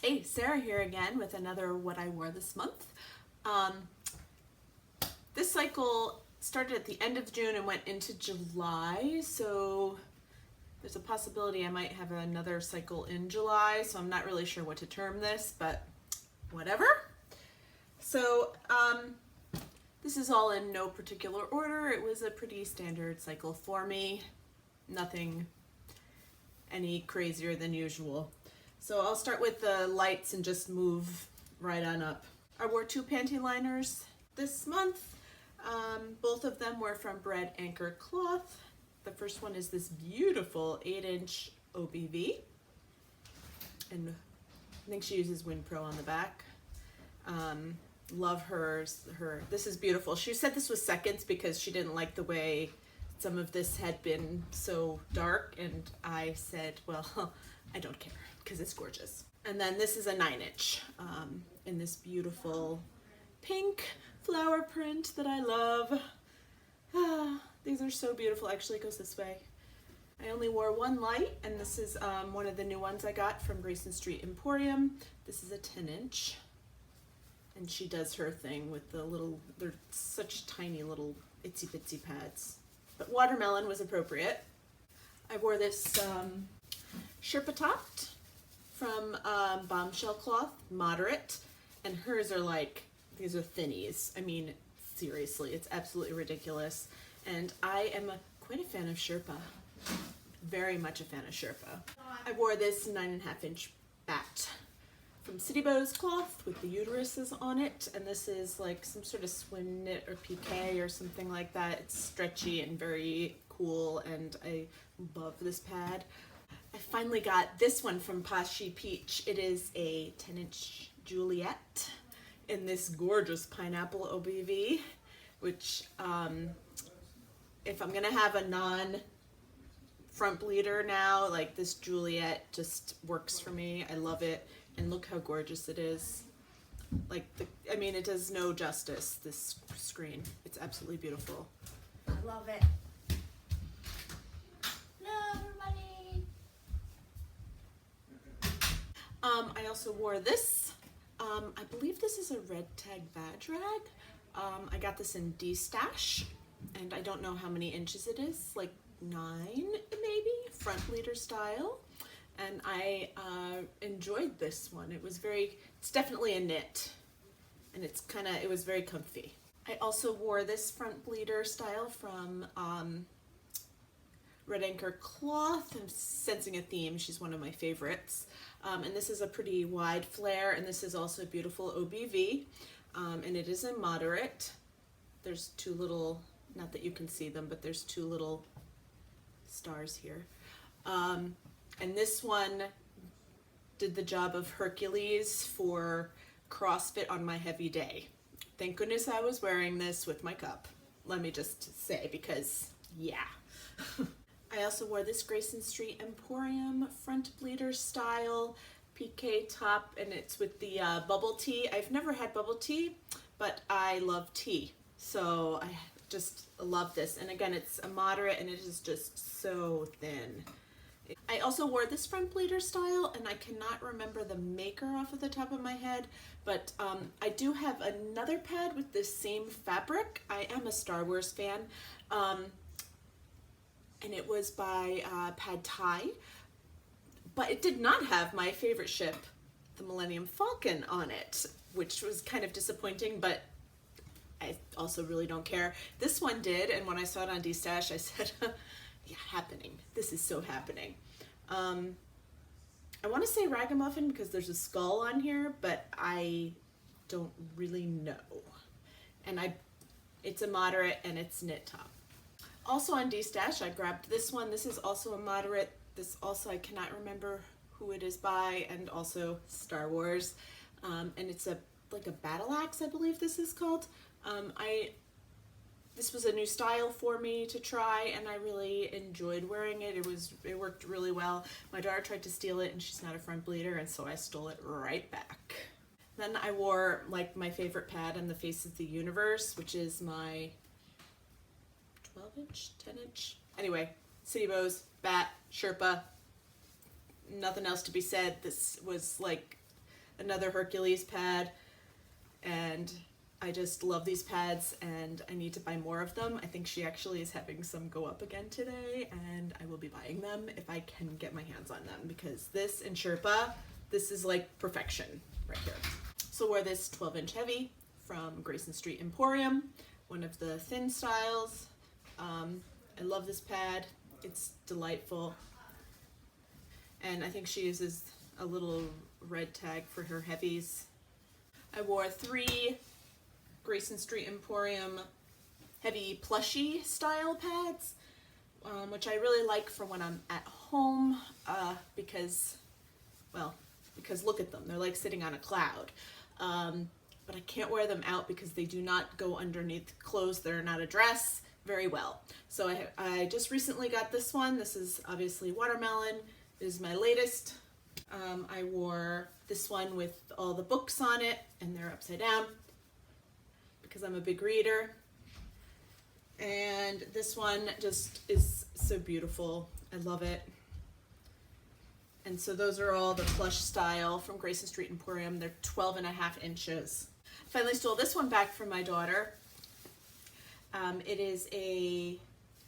Hey, Sarah here again with another What I Wore This Month. This cycle started at the end of June and went into July, so there's a possibility I might have another cycle in July, so I'm not really sure what to term this, but whatever. So this is all in no particular order. It was a pretty standard cycle for me. Nothing any crazier than usual. So I'll start with the lights and just move right on up. I wore two panty liners this month. Both of them were from Bread Anchor Cloth. The first one is this beautiful 8-inch OBV. And I think she uses WinPro on the back. Love hers. This is beautiful. She said this was seconds because she didn't like the way some of this had been so dark, and I said, well, I don't care because it's gorgeous. And then this is a 9-inch in this beautiful pink flower print that I love. These are so beautiful. Actually, it goes this way. I only wore one light, and this is one of the new ones I got from Grayson Street Emporium. This is a 10-inch, and she does her thing with the little, they're such tiny little itsy bitsy pads. But watermelon was appropriate. I wore this Sherpa topped from Bombshell Cloth, moderate, and hers are like, these are thinnies. I mean, seriously, it's absolutely ridiculous. And I am quite a fan of Sherpa, very much a fan of Sherpa. I wore this 9.5-inch bat from City Bows cloth with the uteruses on it, and this is like some sort of swim knit or piqué or something like that. It's stretchy and very cool, and I love this pad. I finally got this one from Pashy Peach. It is a 10-inch Juliet in this gorgeous pineapple OBV, which if I'm gonna have a non-front bleeder now, like this Juliet just works for me. I love it, and look how gorgeous it is. Like, I mean, it does no justice, this screen. It's absolutely beautiful. I love it. I also wore this. I believe this is a red tag badge rag. I got this in D-Stash, and I don't know how many inches it is, like 9 maybe, front bleeder style. And I enjoyed this one. It's definitely a knit, and it was very comfy. I also wore this front bleeder style from Red Anchor Cloth. I'm sensing a theme. She's one of my favorites. And this is a pretty wide flare, and this is also a beautiful OBV, and it is a moderate. There's two little, not that you can see them, but there's two little stars here. And this one did the job of Hercules for CrossFit on my heavy day. Thank goodness I was wearing this with my cup. Let me just say, because yeah. I also wore this Grayson Street Emporium front bleeder style piqué top, and it's with the bubble tea. I've never had bubble tea, but I love tea, so I just love this. And again, it's a moderate, and it is just so thin. I also wore this front bleeder style, and I cannot remember the maker off of the top of my head, but I do have another pad with this same fabric. I am a Star Wars fan. And it was by Pad Thai, but it did not have my favorite ship, the Millennium Falcon, on it, which was kind of disappointing, but I also really don't care. This one did, and when I saw it on D-Stash, I said, yeah, happening. This is so happening. I want to say ragamuffin because there's a skull on here, but I don't really know. And it's a moderate, and it's knit top. Also on D-Stash, I grabbed this one. This is also a moderate. This also, I cannot remember who it is by, and also Star Wars. And it's like a battle axe, I believe this is called. This was a new style for me to try, and I really enjoyed wearing it. It worked really well. My daughter tried to steal it, and she's not a front bleeder, and so I stole it right back. Then I wore like my favorite pad on the face of the universe, which is my 12-inch, 10-inch. Anyway, City Bows, bat, Sherpa, nothing else to be said. This was like another Hercules pad, and I just love these pads and I need to buy more of them. I think she actually is having some go up again today, and I will be buying them if I can get my hands on them, because this and Sherpa, this is like perfection right here. So wear this 12-inch heavy from Grayson Street Emporium, one of the thin styles. I love this pad. It's delightful. And I think she uses a little red tag for her heavies. I wore 3 Grayson Street Emporium heavy plushy style pads, which I really like for when I'm at home, because look at them, they're like sitting on a cloud. But I can't wear them out because they do not go underneath clothes that are not a dress very well. So I just recently got this one. This is obviously watermelon. It is my latest. I wore this one with all the books on it, and they're upside down because I'm a big reader. And this one just is so beautiful. I love it. And so those are all the plush style from Grayson Street Emporium. They're 12.5 inches. Finally stole this one back from my daughter. It is a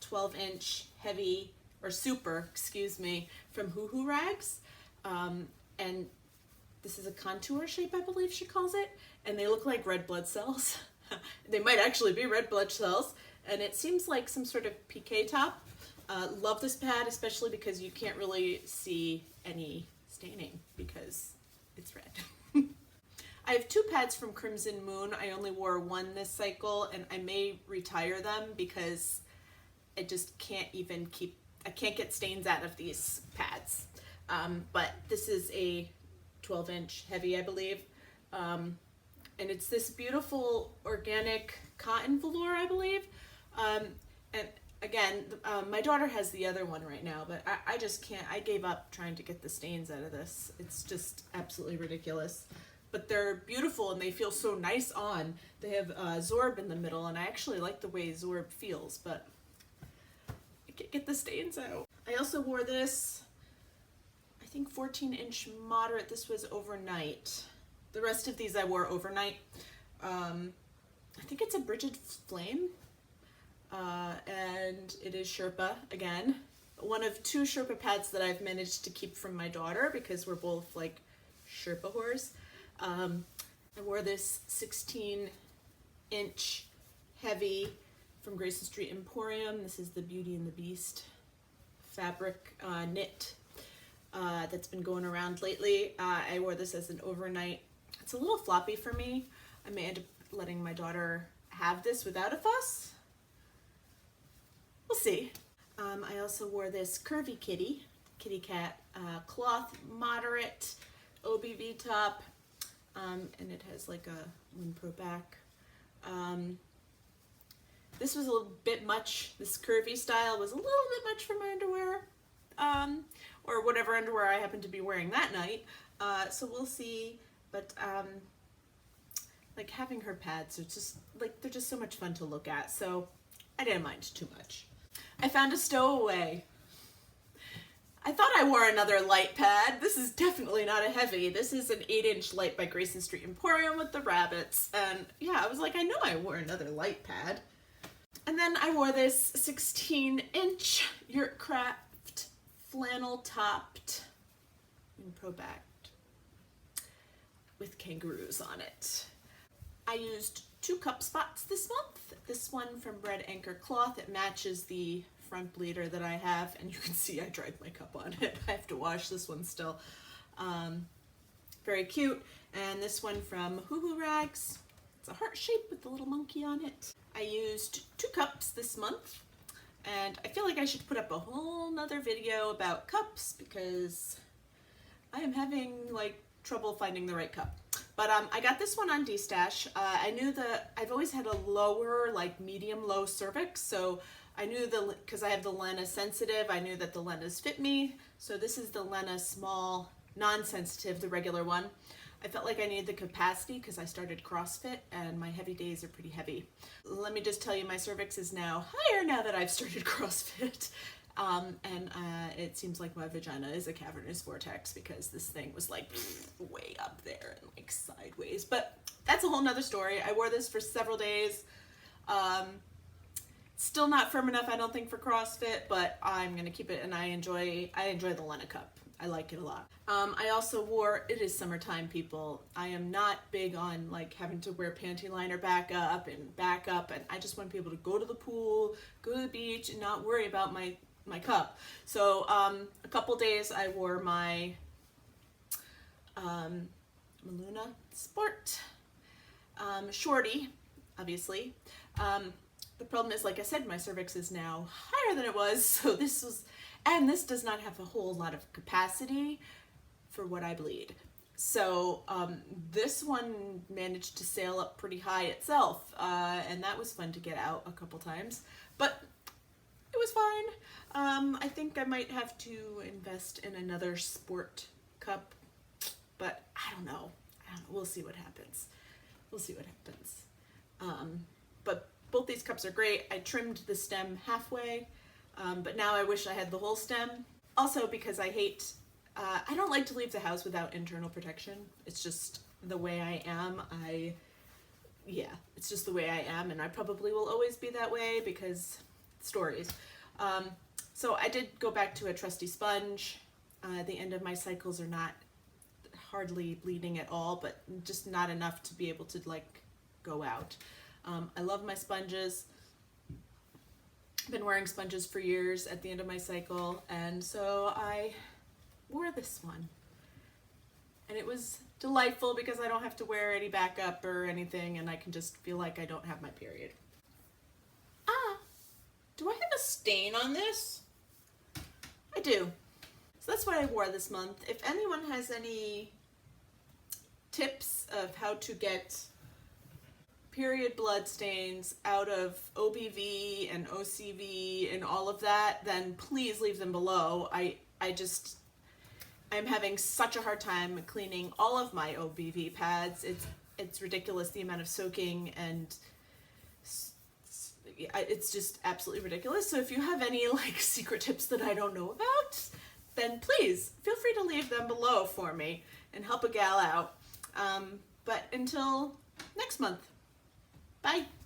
12-inch heavy, or super, excuse me, from Hoo Hoo Rags. And this is a contour shape, I believe she calls it. And they look like red blood cells. They might actually be red blood cells. And it seems like some sort of piqué top. Love this pad, especially because you can't really see any staining because it's red. I have 2 pads from Crimson Moon. I only wore one this cycle, and I may retire them because I just can't even I can't get stains out of these pads. But this is a 12-inch heavy, I believe. And it's this beautiful organic cotton velour, I believe. And again, my daughter has the other one right now, but I just can't. I gave up trying to get the stains out of this. It's just absolutely ridiculous. But they're beautiful and they feel so nice on. They have Zorb in the middle, and I actually like the way Zorb feels, but I can't get the stains out. I also wore this, I think 14-inch moderate. This was overnight. The rest of these I wore overnight. I think it's a Bridget Flame. And it is Sherpa again. One of 2 Sherpa pads that I've managed to keep from my daughter because we're both like Sherpa whores. I wore this 16-inch heavy from Grayson Street Emporium. This is the Beauty and the Beast fabric knit that's been going around lately. I wore this as an overnight. It's a little floppy for me. I may end up letting my daughter have this without a fuss. We'll see. I also wore this curvy kitty cat cloth moderate OBV top, and it has like a Winpro back. This was a little bit much. This curvy style was a little bit much for my underwear, or whatever underwear I happened to be wearing that night. So we'll see. But like having her pads, it's just like they're just so much fun to look at. So I didn't mind too much. I found a stowaway. I thought I wore another light pad. This is definitely not a heavy. This is an 8-inch light by Grayson Street Emporium with the rabbits. And yeah, I was like, I know I wore another light pad. And then I wore this 16-inch Yurtcraft flannel topped Winpro backed with kangaroos on it. I used 2 cup spots this month. This one from Red Anchor Cloth. It matches the front bleeder that I have, and you can see I dried my cup on it. I have to wash this one still. Very cute. And this one from Hoo Hoo Rags. It's a heart shape with the little monkey on it. I used 2 cups this month, and I feel like I should put up a whole nother video about cups because I am having like trouble finding the right cup. But I got this one on D-Stash. I knew that I've always had a lower, like medium low cervix, so I knew because I have the Lena sensitive, I knew that the Lenas fit me. So this is the Lena small, non-sensitive, the regular one. I felt like I needed the capacity because I started CrossFit and my heavy days are pretty heavy. Let me just tell you, my cervix is now higher now that I've started CrossFit. It seems like my vagina is a cavernous vortex because this thing was like way up there and like sideways. But that's a whole nother story. I wore this for several days. Still not firm enough, I don't think, for CrossFit, but I'm gonna keep it, and I enjoy the Lena cup. I like it a lot. I also wore, it is summertime, people. I am not big on like having to wear panty liner back up, and I just want to be able to go to the pool, go to the beach, and not worry about my cup. So a couple days I wore my Maluna Sport shorty, obviously. The problem is, like I said, my cervix is now higher than it was, so this does not have a whole lot of capacity for what I bleed. So this one managed to sail up pretty high itself, and that was fun to get out a couple times, but it was fine. I think I might have to invest in another sport cup, but I don't know. We'll see what happens. But both these cups are great. I trimmed the stem halfway, but now I wish I had the whole stem. Also, because I don't like to leave the house without internal protection. It's just the way I am. It's just the way I am, and I probably will always be that way because stories. So I did go back to a trusty sponge. The end of my cycles are not hardly bleeding at all, but just not enough to be able to like go out. I love my sponges. I've been wearing sponges for years at the end of my cycle, and so I wore this one. And it was delightful because I don't have to wear any backup or anything, and I can just feel like I don't have my period. Do I have a stain on this? I do. So that's what I wore this month. If anyone has any tips of how to get period blood stains out of OBV and OCV and all of that, then please leave them below. I'm having such a hard time cleaning all of my OBV pads. It's ridiculous, the amount of soaking, and it's just absolutely ridiculous. So if you have any like secret tips that I don't know about, then please feel free to leave them below for me and help a gal out. But until next month, bye.